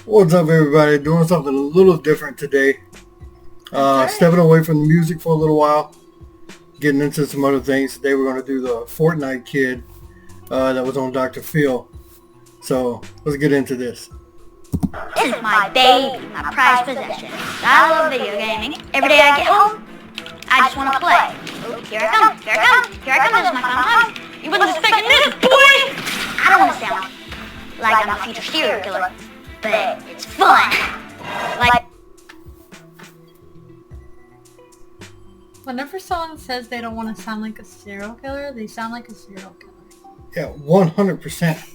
What's up, everybody? Doing something a little different today. Stepping away from the music for a little while. Getting into some other things. Today we're going to do the Fortnite kid that was on Dr. Phil. So let's get into this. This is my baby, my prized possession. I love video gaming. Every day I get home, I just want to play. Oh, here I come, here I come, here I come. This is my final time. You wasn't expecting this, boy! I don't want to sound like I'm a future serial killer, but it's fun. Like, whenever someone says they don't want to sound like a serial killer, they sound like a serial killer. Yeah, 100%.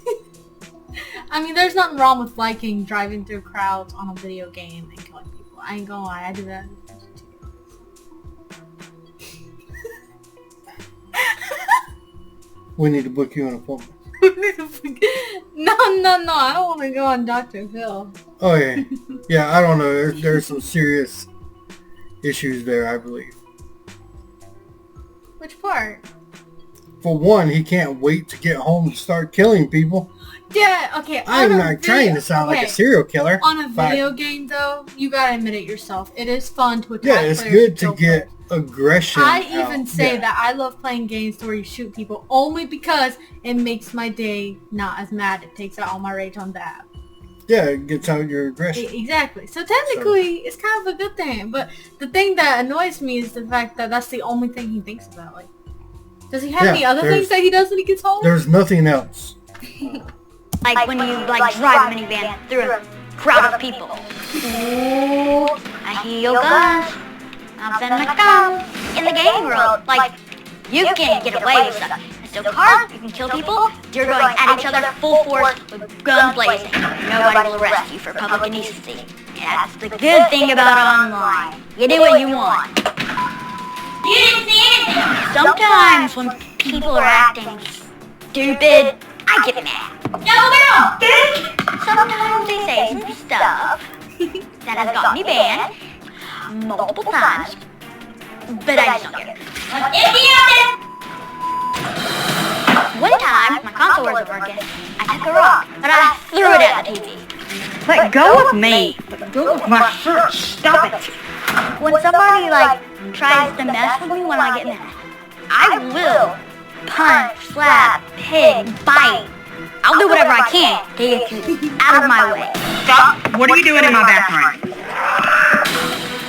I mean, there's nothing wrong with liking driving through crowds on a video game and killing people. I ain't gonna lie, I do that. We need to book you an appointment. No, I don't want to go on Dr. Phil. Oh, yeah. Yeah, I don't know. There's some serious issues there, I believe. Which part? For one, he can't wait to get home to start killing people. Yeah, okay. I'm not trying to sound like a serial killer. On a video game, though, you gotta admit it yourself. It is fun to attack. Yeah, it's good to get aggression. I even say that I love playing games where you shoot people only because it makes my day not as mad. It takes out all my rage on that. Yeah, it gets out your aggression. Exactly. So technically, it's kind of a good thing. But the thing that annoys me is the fact that that's the only thing he thinks about. Like, does he have any other things that he does when he gets home? There's nothing else. like when you drive a minivan through a crowd of people. Ooh, I hear your guns. I'm finna come. In the game world, you can get away with stuff. So cars, you can kill people. You're going at each other full force with guns blazing. Nobody will arrest you for public indecency. That's the good thing about online. You do what you want. You didn't see anything. Sometimes when people are acting stupid, I get mad. Sometimes they say some stuff that has got me banned multiple times, but I just don't care. One time, my console wasn't working. I took a rock, but I threw it at the TV. Let go of me! Let go of my shirt! Stop it! When somebody, tries to mess with me when I get mad, I will punch, slap, hit, bite. I'll do whatever I can to get you out of my way. Stop! What are you doing in my bathroom?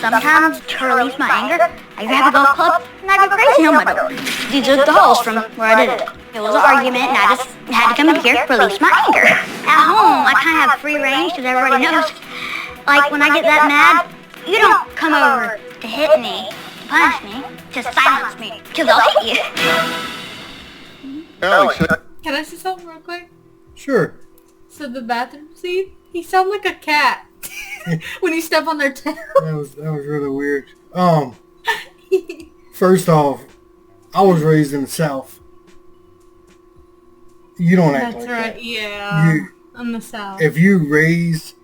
Sometimes to release my anger, I grab a golf club and I go crazy on my door. These are the holes from where I did it. It was an argument and I just had to come in here to release my anger. At home, I kind of have free range because everybody knows. When I get that mad, you don't come over to hit me, to punish me, to silence me, because I'll hit you. Alex, Can I say something real quick? sure. So the bathroom scene, he sounds like a cat when you step on their tail. That was really weird. First off, I was raised in the South. You don't act like that. That's right, yeah. I'm the South. If you raise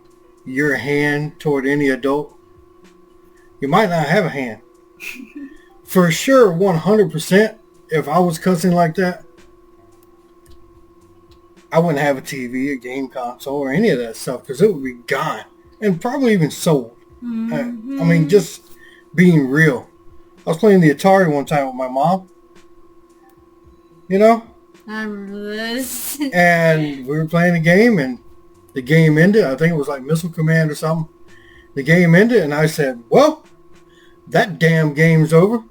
your hand toward any adult, you might not have a hand. For sure, 100%, if I was cussing like that, I wouldn't have a TV, a game console, or any of that stuff because it would be gone and probably even sold. Mm-hmm. I mean, just being real. I was playing the Atari one time with my mom. You know? I remember this. And we were playing a game and the game ended. I think it was like Missile Command or something. The game ended and I said, well, that damn game's over.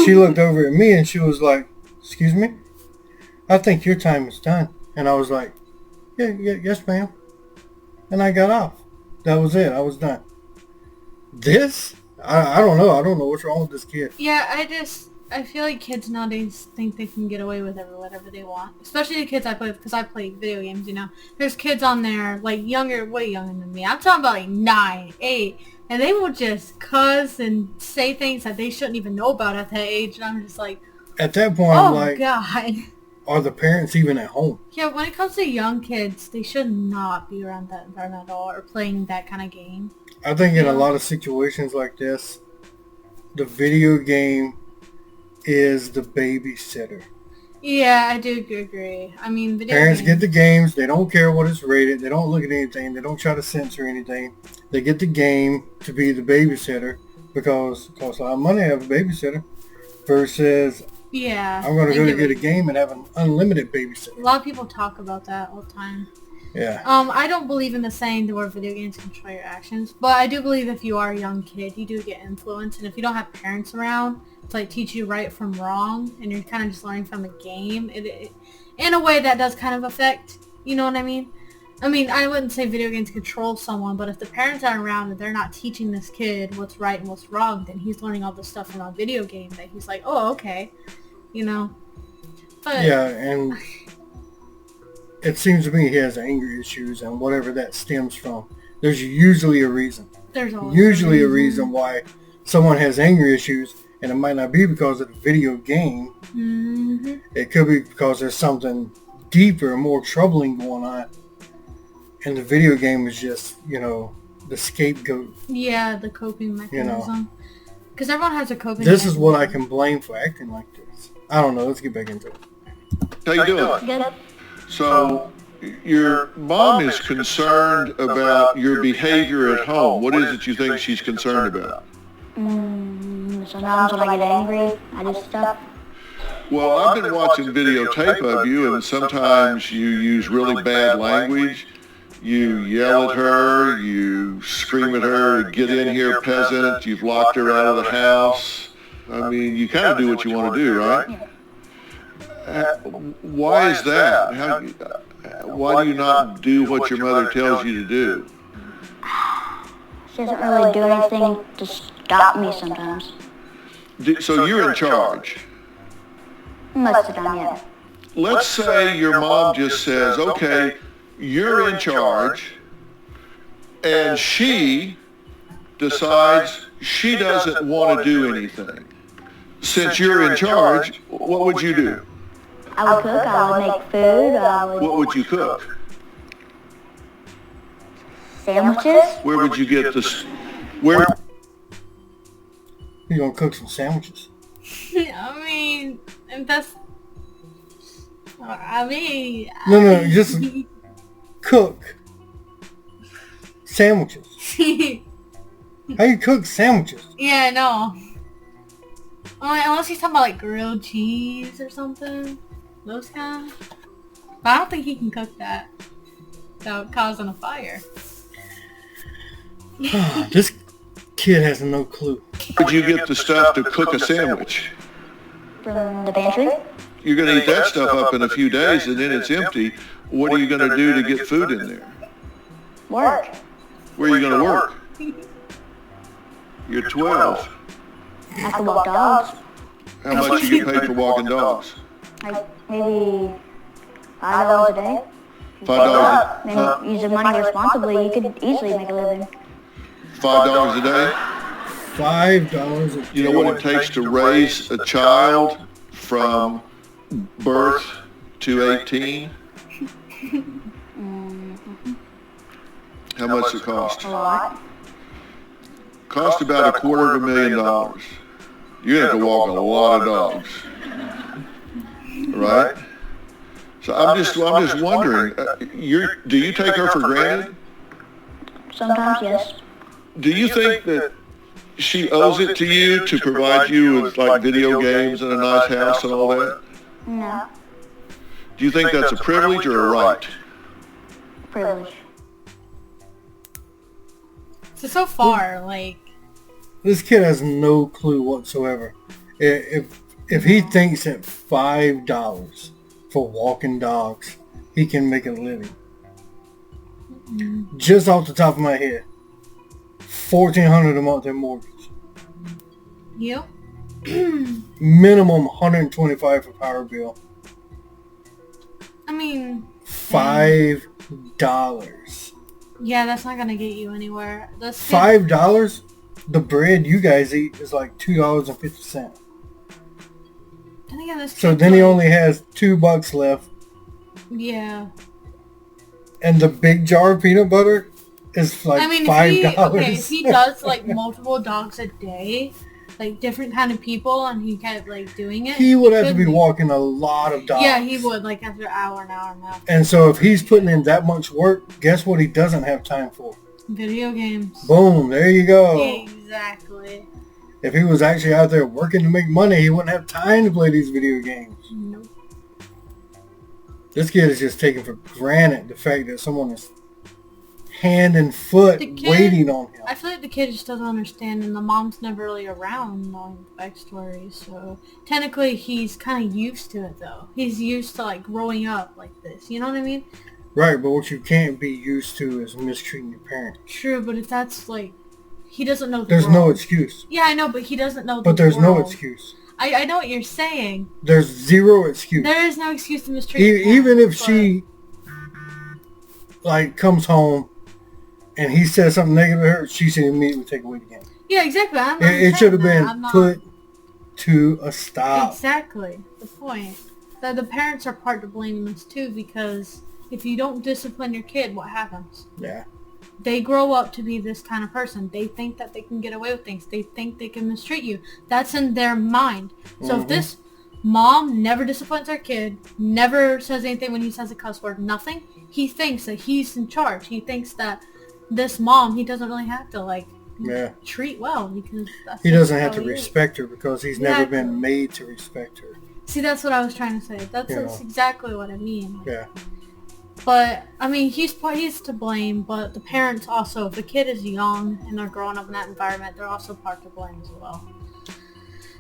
She looked over at me and she was like, excuse me? I think your time is done. And I was like, yes, ma'am. And I got off. That was it. I was done. This? I don't know. I don't know what's wrong with this kid. Yeah, I feel like kids nowadays think they can get away with whatever they want. Especially the kids I play with, because I play video games, you know. There's kids on there, way younger than me. I'm talking about 9, 8. And they will just cuss and say things that they shouldn't even know about at that age. And I'm just like, at that point, oh, God. Are the parents even at home? Yeah, when it comes to young kids, they should not be around that environment at all or playing that kind of game. I think in a lot of situations like this, the video game is the babysitter. Yeah, I do agree. I mean, video Parents games. get the games. They don't care what it's rated. They don't look at anything. They don't try to censor anything. They get the game to be the babysitter because it costs a lot of money to have a babysitter versus Yeah. I'm going to I go to get get a what- game and have an unlimited A babysitter. lot of people talk about that all the time. Yeah. I don't believe in the saying that where video games control your actions, but I do believe if you are a young kid, you do get influenced, and if you don't have parents around to like teach you right from wrong, and you're kind of just learning from the game, it in a way that does kind of affect, you know what I mean? I mean, I wouldn't say video games control someone, but if the parents aren't around and they're not teaching this kid what's right and what's wrong, then he's learning all this stuff from a video game that he's like, oh, okay, you know? But Yeah, and it seems to me he has anger issues and whatever that stems from. There's usually a reason. there's always Usually a reason why someone has anger issues, and it might not be because of the video game. Mm-hmm. It could be because there's something deeper, more troubling going on, and the video game is just, the scapegoat. Yeah, the coping You know. mechanism. Because everyone has a coping This is what I mechanism. can blame for acting like this. I don't know. Let's get back into it. How you doing? Good. So, your mom is concerned about your behavior at home. What is it you think she's concerned about? Sometimes when I get angry, I do stuff. Well, I've been watching videotape of you, and sometimes you use really bad language. You yell at her, you scream at her, get in here, peasant, you've locked her out of the house. I mean, you kind of do what you want to do, right? Why is that? Why do you not do what your mother tells you to do? She doesn't really do anything to stop me sometimes. So you're in charge. Most of the time, yeah. Let's say your mom just says, okay, you're in charge, and she decides she doesn't want to do anything. Since you're in charge, what would you do? I would cook, I would make food, I would... What would you cook? Sandwiches? Where would you get this? Where? You're going to cook some sandwiches. I mean, if that's... I mean... No, just cook sandwiches. How you cook sandwiches? Yeah, I know. Unless he's talking about like grilled cheese or something. Those kind. But I don't think he can cook that without causing a fire. This kid has no clue. Where would you get the stuff to cook a sandwich? From the pantry? You're going to eat that stuff up in a few days, and then it's empty. What are you going to do to get food in there? Work. Where are you going to work? You're 12. I have to walk dogs. How much you get paid for walking dogs? Like, maybe $5 a day. $5. Maybe use the money responsibly, you could easily make a living. $5 a day? $5 a You know what it takes to raise a child from birth to 18? How much does it cost? A lot. Cost about $250,000. You have to walk a lot of dogs, right? So I'm just wondering. Do you take her for granted? Sometimes, yes. Do you think that she owes it to you to provide you with like video games and a nice house and all that? No. Do you think that's a privilege or a right? Privilege. So far, like... This kid has no clue whatsoever. If he thinks that $5 for walking dogs, he can make a living. Just off the top of my head, $1,400 a month in mortgage. You? Minimum $125 for power bill. I mean... $5. Yeah, that's not gonna get you anywhere. Those kids, $5? The bread you guys eat is like $2.50. then again, this So kid's then he like- only has $2 left. Yeah. And the big jar of peanut butter is like I mean, $5. if he does like multiple dogs a day, like different kind of people, and he kept like doing it. He would have to could be walking a lot of dogs. Yeah, he would, like after an hour and a half. And so if he's putting in that much work, guess what he doesn't have time for? Video games. Boom, there you go. Exactly. If he was actually out there working to make money, he wouldn't have time to play these video games. Nope. This kid is just taking for granted the fact that someone is hand and foot waiting on him. I feel like the kid just doesn't understand, and the mom's never really around knowing the backstory, so technically he's kind of used to it, though. He's used to, like, growing up like this, you know what I mean? Right, but what you can't be used to is mistreating your parents. True, but if that's, like, he doesn't know the There's world. no excuse. Yeah, I know, but he doesn't know the But there's world. no excuse. I know what you're saying. There's zero excuse. There is no excuse to mistreat your Even parents, if she, like, comes home and he says something negative to her, she should immediately take away the game. Yeah, exactly. It should have been put to a stop. Exactly. The point. That the parents are part to blame in this too, because if you don't discipline your kid, what happens? Yeah. They grow up to be this kind of person. They think that they can get away with things. They think they can mistreat you. That's in their mind. So if this mom never disciplines her kid, never says anything when he says a cuss word, nothing, he thinks that he's in charge. He thinks that this mom, he doesn't really have to, like, treat well, because that's he doesn't have how to he respect her because he's never been made to respect her. See, that's what I was trying to say. That's exactly what I mean. Yeah. But, I mean, he's to blame, but the parents also, if the kid is young and they're growing up in that environment, they're also part to blame as well.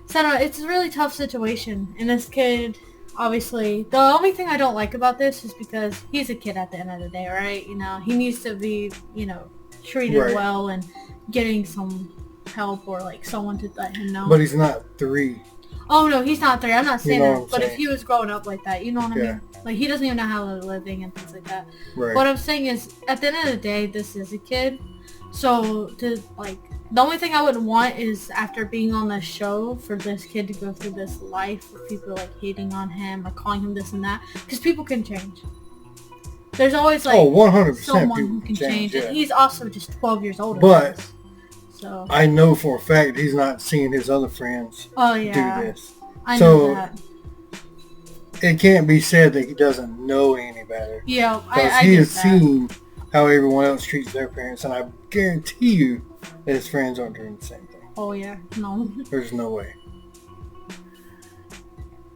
So, no, it's a really tough situation. And this kid, obviously, the only thing I don't like about this is because he's a kid at the end of the day, right? You know, he needs to be, you know, treated well and getting some help or, like, someone to let him know. But he's not 3. Oh, no, he's not 3. I'm not saying that. But saying. if he was growing up like that, you know what I mean? Like, he doesn't even know how to living and things like that. Right. What I'm saying is, at the end of the day, this is a kid. So, the only thing I would want is, after being on this show, for this kid to go through this life with people, like, hating on him or calling him this and that. Because people can change. There's always, like, 100% someone who can change. Yeah. And he's also just 12 years older. But so I know for a fact he's not seeing his other friends do this. I know that. It can't be said that he doesn't know any better. Yeah, because he has seen how everyone else treats their parents, and I guarantee you that his friends aren't doing the same thing. Oh yeah, no. There's no way.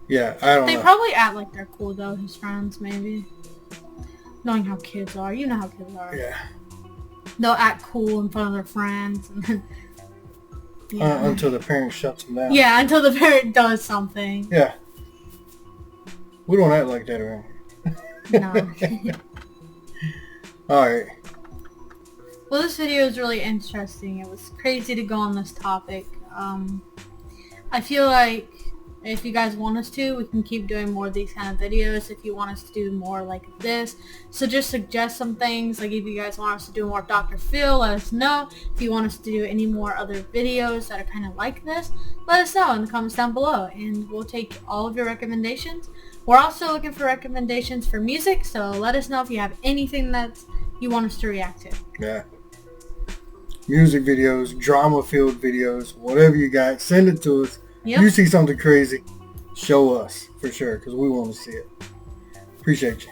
Yeah, I don't know. They probably act like they're cool though, his friends maybe. Knowing how kids are, you know how kids are. Yeah. They'll act cool in front of their friends, and then, until the parent shuts them down. Yeah, until the parent does something. Yeah. We don't act like that around here. No. Alright. Well, this video is really interesting. It was crazy to go on this topic. I feel like if you guys want us to, we can keep doing more of these kind of videos. If you want us to do more like this, so just suggest some things. Like if you guys want us to do more Dr. Phil, let us know. If you want us to do any more other videos that are kind of like this, let us know in the comments down below, and we'll take all of your recommendations. We're also looking for recommendations for music, so let us know if you have anything that you want us to react to. Yeah. Music videos, drama-filled videos, whatever you got, send it to us. Yep. You see something crazy, show us for sure, because we want to see it. Appreciate you.